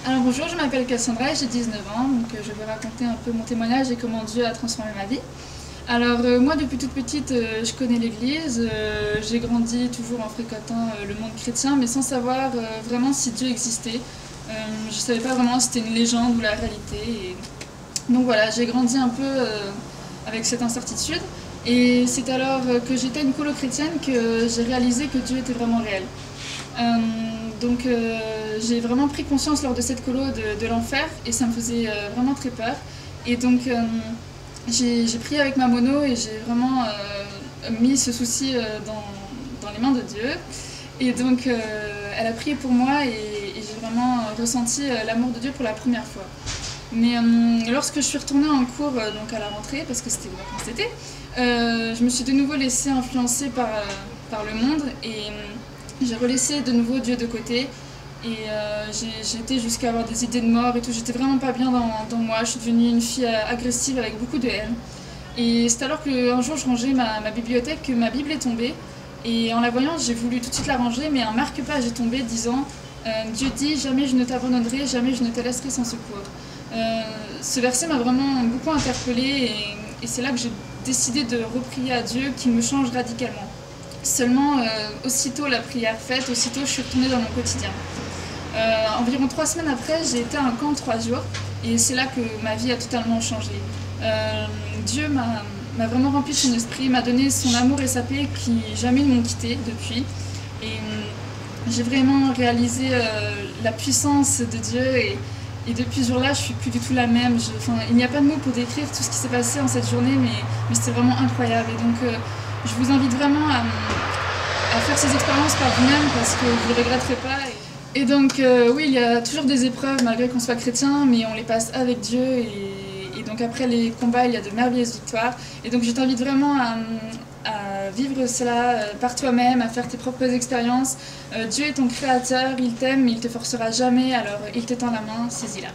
Alors bonjour, je m'appelle Cassandra et j'ai 19 ans, donc je vais raconter un peu mon témoignage et comment Dieu a transformé ma vie. Alors moi depuis toute petite je connais l'église, j'ai grandi toujours en fréquentant le monde chrétien mais sans savoir vraiment si Dieu existait. Je savais pas vraiment si c'était une légende ou la réalité. Donc voilà, j'ai grandi un peu avec cette incertitude et c'est alors que j'étais à une colo chrétienne que j'ai réalisé que Dieu était vraiment réel. Donc j'ai vraiment pris conscience lors de cette colo de l'enfer et ça me faisait vraiment très peur. Et donc j'ai prié avec ma mono et j'ai vraiment mis ce souci dans les mains de Dieu. Et donc elle a prié pour moi et j'ai vraiment ressenti l'amour de Dieu pour la première fois. Mais lorsque je suis retournée en cours donc à la rentrée, parce que c'était les vacances d'été, je me suis de nouveau laissée influencer par le monde et j'ai relaissé de nouveau Dieu de côté et j'ai été jusqu'à avoir des idées de mort et tout. J'étais vraiment pas bien dans moi. Je suis devenue une fille agressive avec beaucoup de haine. Et c'est alors qu'un jour je rangeais ma bibliothèque que ma Bible est tombée. Et en la voyant, j'ai voulu tout de suite la ranger, mais un marque-page est tombé disant Dieu dit, jamais je ne t'abandonnerai, jamais je ne te laisserai sans secours. Ce verset m'a vraiment beaucoup interpellée et c'est là que j'ai décidé de reprier à Dieu qui me change radicalement. Seulement, aussitôt la prière faite, aussitôt je suis retournée dans mon quotidien. Environ 3 semaines après, j'ai été à un camp de 3 jours et c'est là que ma vie a totalement changé. Dieu m'a vraiment rempli de son esprit, m'a donné son amour et sa paix qui jamais ne m'ont quitté depuis. Et j'ai vraiment réalisé la puissance de Dieu et depuis ce jour-là, je suis plus du tout la même. Il n'y a pas de mots pour décrire tout ce qui s'est passé en cette journée, mais c'était vraiment incroyable. Et donc, je vous invite vraiment à faire ces expériences par vous-même parce que vous ne les regretterez pas. Et donc, oui, il y a toujours des épreuves malgré qu'on soit chrétien, mais on les passe avec Dieu. Et donc, après les combats, il y a de merveilleuses victoires. Et donc, je t'invite vraiment à vivre cela par toi-même, à faire tes propres expériences. Dieu est ton créateur, il t'aime, mais il ne te forcera jamais, alors il t'étend la main, saisis-la.